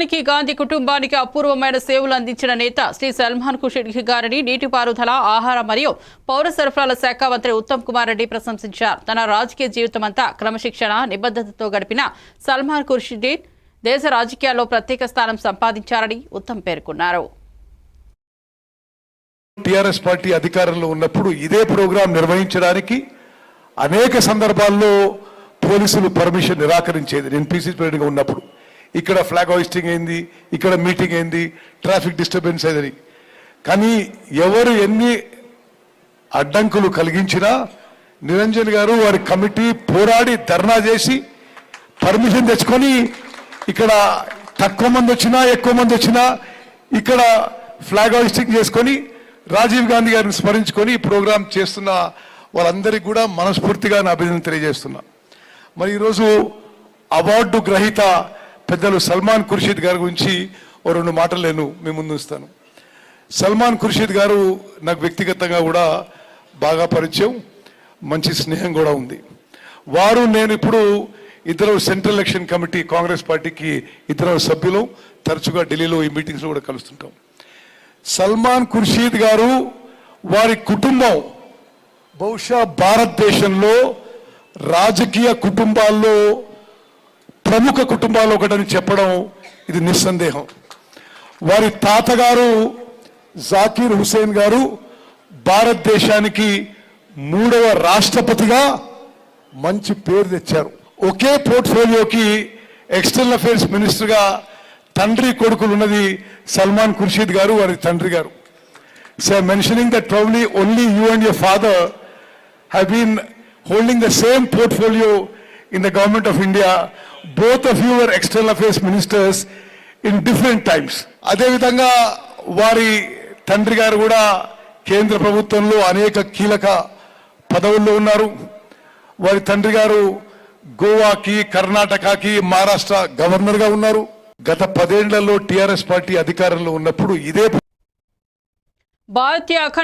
దేశానికి గాంధీ కుటుంబానికి అపూర్వమైన సేవలు అందించిన నేత శ్రీ సల్మాన్ ఖుర్షీద్ గారిని నీటిపారుదల ఆహార మరియు పౌర సరఫరాల శాఖ మంత్రి ఉత్తమ్ కుమార్ రెడ్డి ప్రశంసించారు. తన రాజకీయ జీవితమంతా క్రమశిక్షణ నిబద్ధతతో గడిపిన సల్మాన్ ఖుర్షీద్ దేశ రాజకీయాల్లో ప్రత్యేక స్థానం సంపాదించారని ఉత్తమ్ పేర్కొన్నారు. టిఆర్ఎస్ పార్టీ అధికారంలో ఉన్నప్పుడు ఇదే ప్రోగ్రాం నిర్వహించడానికి అనేక సందర్భాల్లో పోలీసులు పర్మిషన్ నిరాకరించేది. నేను పీసీసీ ప్రెసిడెంట్గా ఉన్నప్పుడు ఇక్కడ ఫ్లాగ్ హోయిస్టింగ్ అయింది, ఇక్కడ మీటింగ్ అయింది, ట్రాఫిక్ డిస్టర్బెన్స్ అయింది. కానీ ఎవరు ఎన్ని అడ్డంకులు కలిగించినా నిరంజన్ గారు వారి కమిటీ పోరాడి ధర్నా చేసి పర్మిషన్ తెచ్చుకొని ఇక్కడ తక్కువ మంది వచ్చినా ఎక్కువ మంది వచ్చినా ఇక్కడ ఫ్లాగ్ హోయిస్టింగ్ చేసుకొని రాజీవ్ గాంధీ గారిని స్మరించుకొని ఈ ప్రోగ్రాం చేస్తున్న వాళ్ళందరికీ కూడా మనస్ఫూర్తిగా నా అభినందన తెలియజేస్తున్నా. మరి ఈరోజు అవార్డు గ్రహీత పెద్దలు సల్మాన్ ఖుర్షీద్ గారి గురించి ఓ రెండు మాటలు నేను మీ ముందు ఉంచుతాను. సల్మాన్ ఖుర్షీద్ గారు నాకు వ్యక్తిగతంగా కూడా బాగా పరిచయం, మంచి స్నేహం కూడా ఉంది. వారు నేను ఇప్పుడు ఇద్దరు సెంట్రల్ ఎలక్షన్ కమిటీ కాంగ్రెస్ పార్టీకి ఇద్దరు సభ్యులు, తరచుగా ఢిల్లీలో ఈ మీటింగ్స్లో కూడా కలుస్తుంటాం. సల్మాన్ ఖుర్షీద్ గారు వారి కుటుంబం బహుశా భారతదేశంలో రాజకీయ కుటుంబాల్లో ప్రముఖ కుటుంబాలు ఒకటని చెప్పడం ఇది నిస్సందేహం. వారి తాతగారు జాకీర్ హుసేన్ గారు భారతదేశానికి 3వ రాష్ట్రపతిగా మంచి పేరు తెచ్చారు. ఒకే పోర్ట్ఫోలియోకి ఎక్స్టర్నల్ అఫైర్స్ మినిస్టర్గా తండ్రి కొడుకులు ఉన్నది సల్మాన్ ఖుర్షీద్ గారు, వారి తండ్రి గారు. So mentioning that probably only you and your father have been holding the same portfolio in the government of India. Both of you were external affairs ministers in different times. అదే విధంగా వారి తండ్రి గారు కూడా కేంద్ర ప్రభుత్వంలో అనేక కీలక పదవుల్లో ఉన్నారు. వారి తండ్రి గారు గోవాకి, కర్ణాటకకి, మహారాష్ట్ర గవర్నర్గా ఉన్నారు. గత 10 ఏళ్లలో టిఆర్ఎస్ పార్టీ అధికారంలో ఉన్నప్పుడు ఇదే